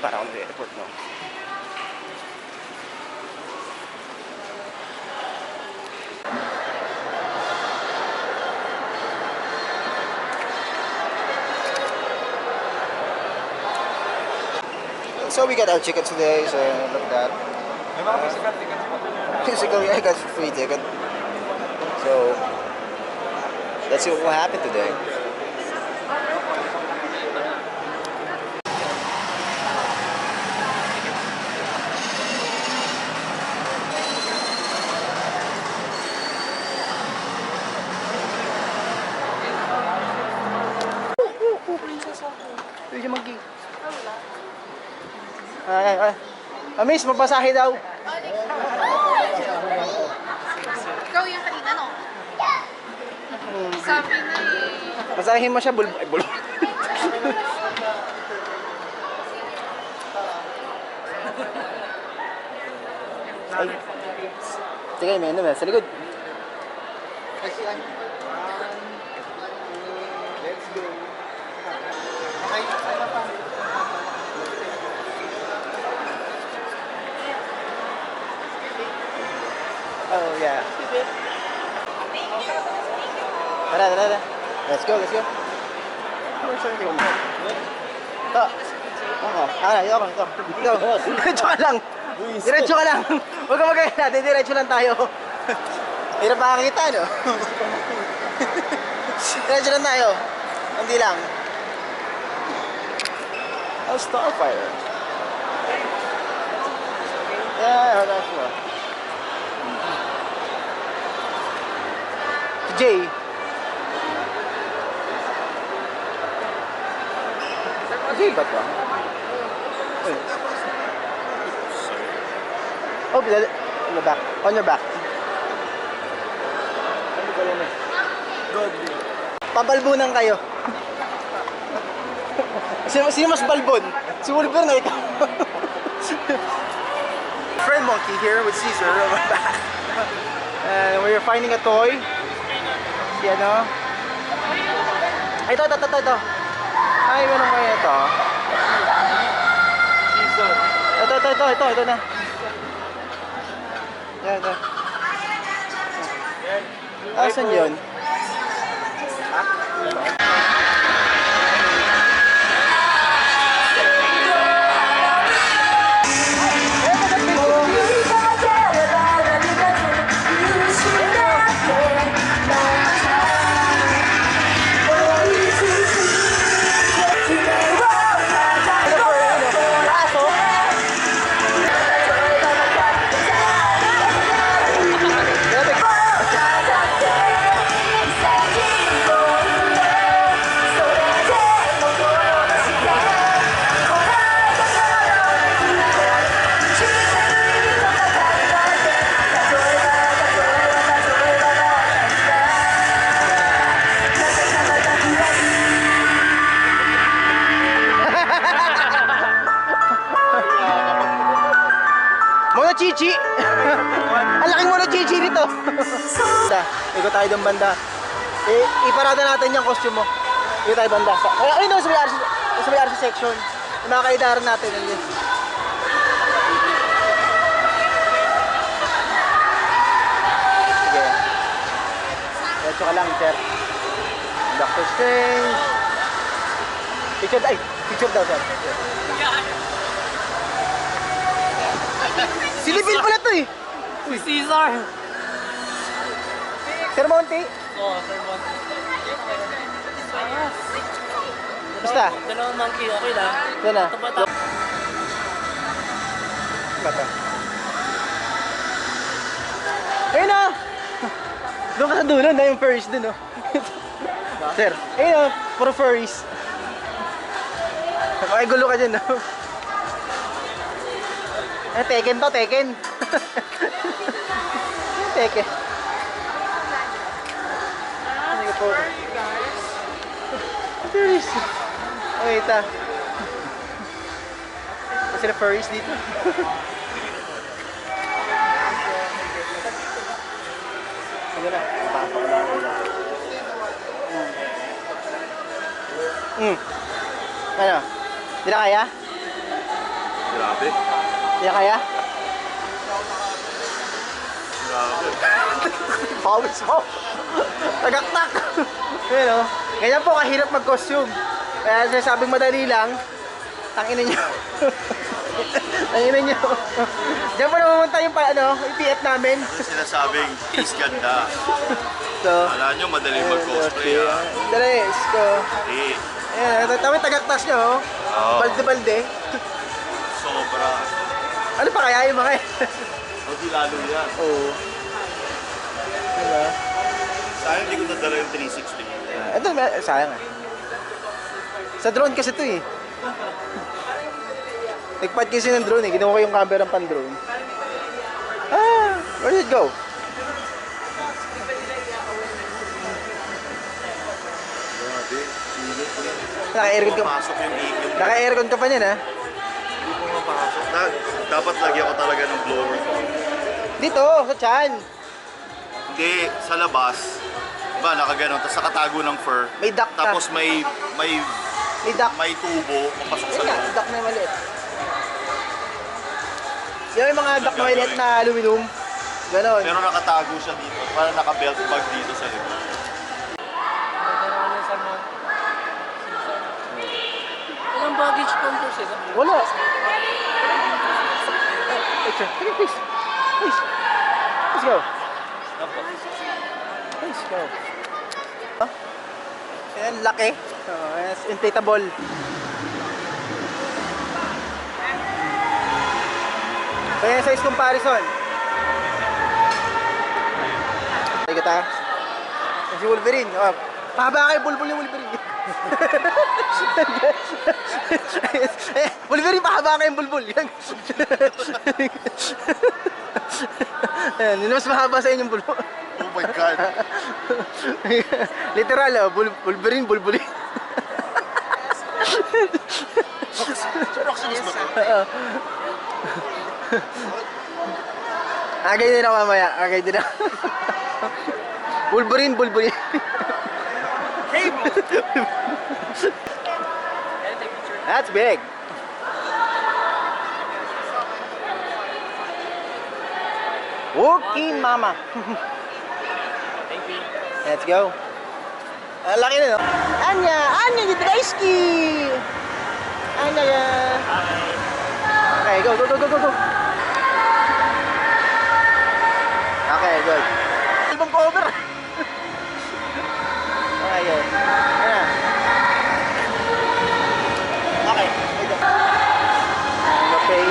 Para ako nag-report, no? So we got our ticket today, so look at that. Basically, I got free ticket. So let's see what will happen today. Pwede mag-gi. Ay. Miss, magpasahe daw. Ikaw yung kanina, no? Sabi na eh. Masahin mo siya, bulb. Ay. Sige, may ano ba? Sa likod. Let's go. Oh yeah. Tara. Let's go. Ito. Ito. Diretso ka lang. Huwag ka magkaya. Diretso lang tayo. Hirap makakita, no? Diretso lang tayo. Hindi lang. Oh, Starfire. Yeah, that's what. Jay. Jay ba ito? Oh, on your back. On your back. Pabalbunan kayo. Sino mas balbon? Si Wolver na ikaw. Friend Monkey here with Caesar on my back. And we're finding a toy. Yan o. Ay, ito. Ay, meron kayo ito. Ito na. Yan, ito. Asan yun? Mono Chichi! Ang laking Mono Chichi nito! Ikot tayo ng banda. Iparada natin yung costume mo. Ikot tayo banda. Ayun no, sa may RC section. Yung mga kaidaran natin. Sige. Diretso ka lang, sir. Doctor Strange. Picture daw, sir. Silipin pala to eh! Si Caesar! Sir Monty? Oo, Sir Monty. Basta? Dalawang monkey, okay lang. Yan na. Ito ba ito? Bata. Ayun na! Doon ka sa dulo na yung furries dun, oh. Sir, ayun na, puro furries. Ay, gulo ka dyan, oh. Tekken to, Tekken. Tekken. Ano ka po? Furries. Wait, Kasi na furries dito. Sige na, papasok na ako na. Ano? Hindi na kaya? Grabe. Hindi kaya? Grabe. Pawis mo. Tagaktak. Ayan o. Ganyan po kahirap mag-costume. Kaya sinasabing madali lang, tanginin nyo. Tanginin nyo. Diyan po namumunta yung IPF namin. Ano sinasabing, is ganda. So, Wala nyo, madaling mag-cosplay ah. dali, isko. Eh, Ayan, tama tagaktas nyo. Oo. Balde-balde. sobra. Ano pa kaya yung mga O di lalo yan. Oo. Diba? Sayang hindi ko nadala yung 360. Ito, sayang ah. Sa drone kasi ito eh. Nagpad kasi ng drone eh. Ginawa ko yung camera pang drone. Ah, where did it go? Grabe. Init ko yan. Naka-aircon ka. Pumasok yung yung Naka-aircon ka pa niyan ha? Hindi ko mapasok. Dapat lagyan ko talaga ng blower ko. Dito, sa chan. Hindi, sa labas. Diba, nakaganon. Tapos nakatago ng fur. May duct ka. Tapos may May duct. may tubo papasok sa Ayun nga, loob. duct na maliit. Yung mga duct na maliit na aluminum. Ganon. Pero nakatago siya dito. Para naka-belt bag dito sa likod. Ganda naman yung San Juan. Walang baggage po po siya. Wala. Picture. Take a please. Please. Let's go. Let's go. Huh? Ayan, laki. Oh, yes, inflatable. So, yan size comparison. Ay, kita. Si Wolverine. Oh, pahaba kayo, bulbul yung Wolverine. Wolverine, pahaba kayo yung bulbul. Yan. Ayan, yun mas mahaba sa inyong bulbul. Oh my God! Literal, oh, Wolverine, bulbulin. Proximus ba to? Agay din ako mamaya. Agay din ako. Wolverine, bulbulin. That's big. Okay, mama. Thank you. Let's go. Laki na, no? Anya! Anya Yudraйski! Anya! Okay, go, go, go, go, go, go! Okay, good. Album cover! Okay, good. Ayan. Okay, go. Okay.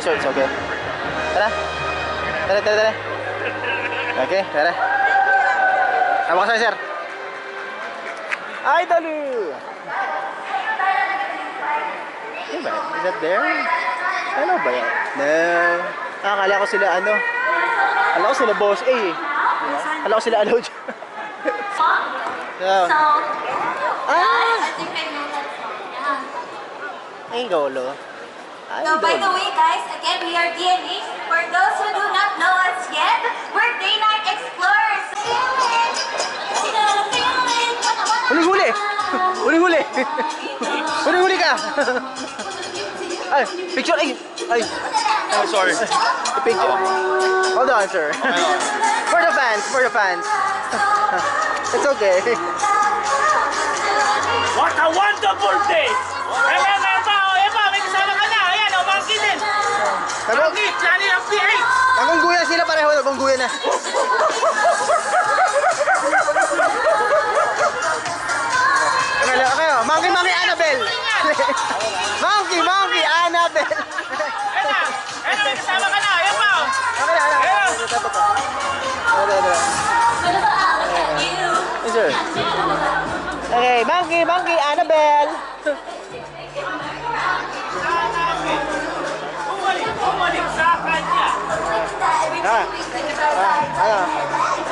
Sure, it's okay. Tara. Tara, tara, tara. Okay, tara. Sama ka sa'yo, sir. Ay, dalu! Diba? Is that there? Ano ba yan? No. Akala ko sila ano. Akala ko sila boss A eh. Akala ko sila ano dyan. So. Ah! I think I know that song. Yeah. Ay, lolo. Ay, So by the lolo. way, guys, again, we are DNA. For those who do not know us yet, we're Day Night Explorers. Huli-huli! Huli-huli! Huli-huli ka! Ay, picture! Ay! Ay! Oh, sorry. Picture. Hold on, sir. For the fans, for the fans. It's okay. What a wonderful day! Eba, may kasama ka na. Ayan, o, monkey din. Monkey, Johnny ng PH. Nagungguya sila pareho, nagungguya na. Akala kayo, Monkey Annabelle. Monkey Annabelle. Ayan, may kasama ka na. Ayan pa, o. Okay na. Yes, sir. Okay, Monkey Annabelle. Bumalik sa kanya. Ano?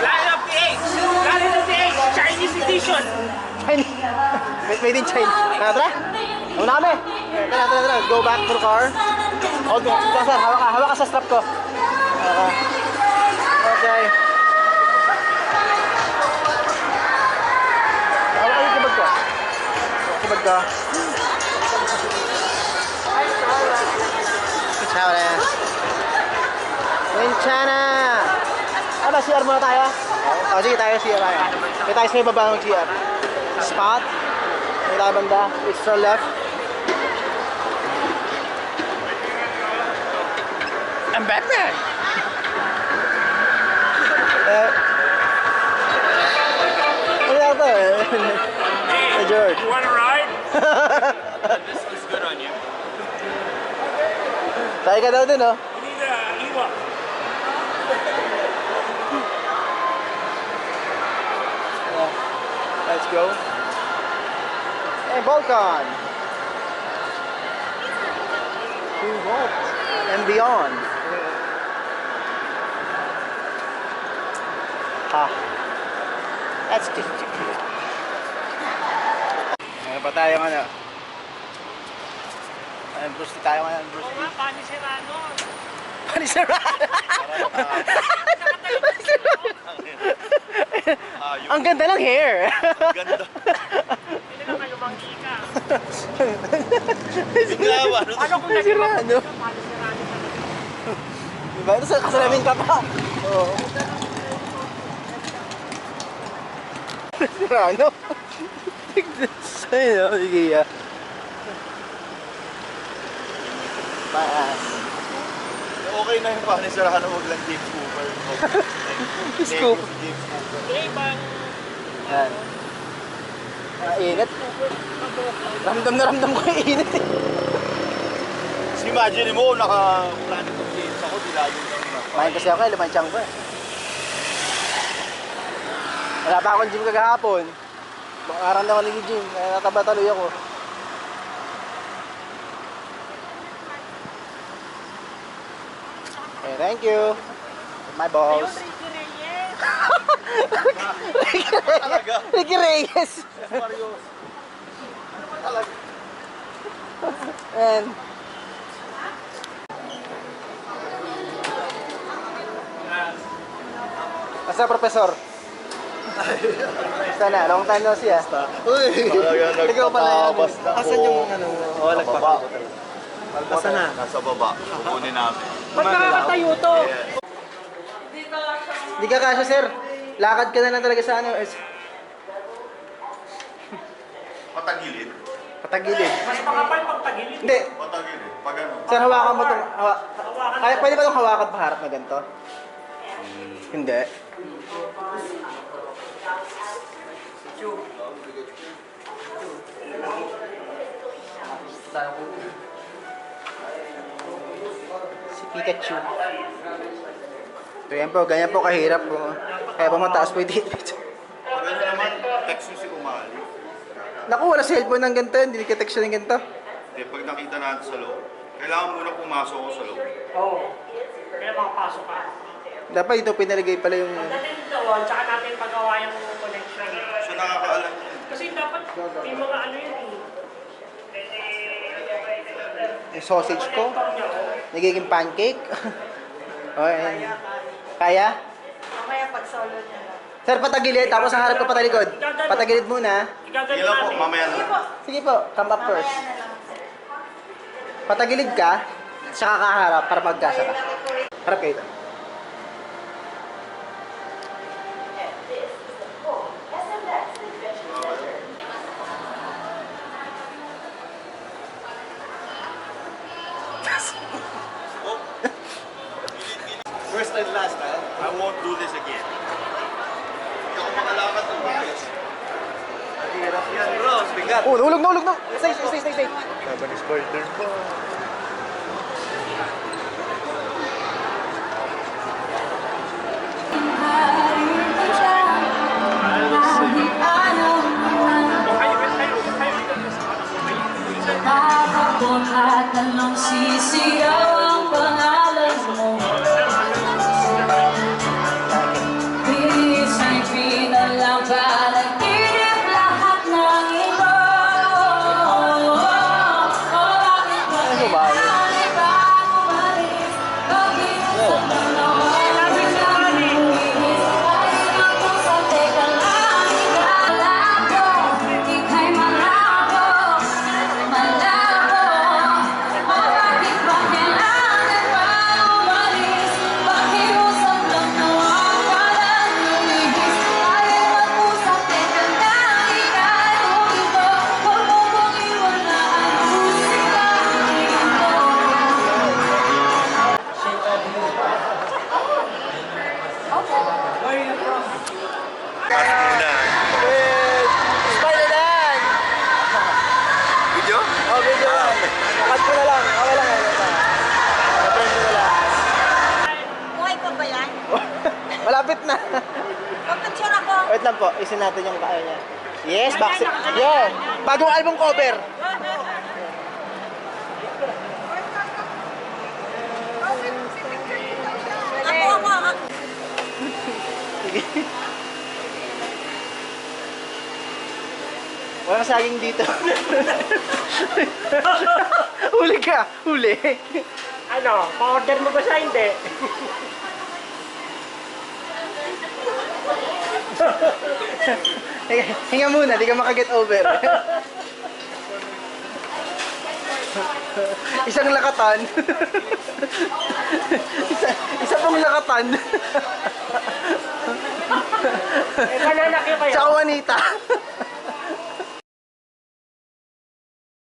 Lalo ng PH. Lalo ng PH. Chinese edition. Chinese. Made in China. Tara. Una kami. Tara. Go back to the car. Hold me. Ito, sir. Hawak ka sa strap ko. Okay. Hawak ka yung kibag ko. Kibag ko. Winchana! Ano, CR muna tayo? Sige tayo, CR tayo. May tayo sa ibaba ng CR. Spot. May tayo banda. Extra left. I'm Batman! Ano na ito eh? Hey, George. You wanna ride? This is good on you. Tayo ka daw din, oh. You need a Ewa. Let's go. Hey, Volcon! 2 volts and beyond. Ha. That's just Ano pa tayo ano? Ayun, Bruce Lee tayo ngayon, Bruce Lee. Pani Serrano. Panisarado! Ayun. Ang ganda ng hair! Ganda. Hindi na kayo mangika. Bigla ba? Paano kung Panisarado! Pani Serrano? Diba? Ito sa kasalamin ka pa! Oo. Panisarado! Ayun o, sige ya. Paas. Okay na yung Pani Serrano, huwag lang James Cooper. Scoop. James Cooper. Hindi, ibang Yan. Init. Ramdam na ramdam ko yung init eh. Kasi imagine mo, naka-planet of James ako, dilayo lang na. Mahin kasi ako eh, lumansyang ko eh. Wala pa akong gym kagahapon. Baka naman nag-gym, kaya natabatuloy ako. Okay, thank you. My boss. Ricky Reyes. Mario. Talaga. And Basta professor. Basta na, long time no see ah. Talaga Ikaw pala yan. nagpatabas na ako. Asan yung ano? Oh, nagpapababa. Asan na? Nasa baba. Kukunin namin. Ba't nakakatayo to? Hindi ka kasya sir. Lakad ka na lang talaga sa ano. Patagilid. Patagilid. Mas makapal pag tagilid. Hindi. Patagilid. Pag ano? Sir, hawakan mo itong... Ay, pwede ba itong hawakan paharap na ganito? Hindi. Si Pikachu. So yan po, ganyan po kahirap po. Kaya pa mataas po yung ticket. Pag ano naman, text mo si Umali. Naku, wala cellphone ng ganito, hindi ka-text siya ng ganito. Eh, pag nakita natin sa loob, kailangan muna pumasok ko sa loob. Oo. Kaya makapasok ka. Dapat ito pinalagay pala yung... Pagdating doon, tsaka natin pagawa yung connection. So nakakaalam yun. Kasi dapat may mga ano yun eh. Yung sausage ko. Connector niya, oh. Nagiging pancake. Okay. Kaya? Mamaya pag solo niya lang. Sir, patagilid, tapos ang harap ko patalikod. Patagilid muna. Igagano Sige lang po, natin. mamaya na. Sige po, come up first. Patagilid ka, saka kaharap para magkasa ka. Harap kayo. First and last, ha? I won't do this again. Hindi ako makalakad ng bilis. Hirap yan, bro. Bigat. Oh, nahulog. Stay. Sabi ni Spider pa. At anong sisigaw ang pangalan mo? Isa'y pinalampalag, inip lahat ng ito. Wait lang po, isin natin yung kaya niya. Yes, box. Yeah. Bagong album cover. Sige. Walang saging dito. Huli ka, huli. Ano, pa-order mo ba siya? Hindi. Hinga muna, di ka makaget over. Isang lakatan. isa pong lakatan. Eh, mananakyo kayo. Sa Juanita.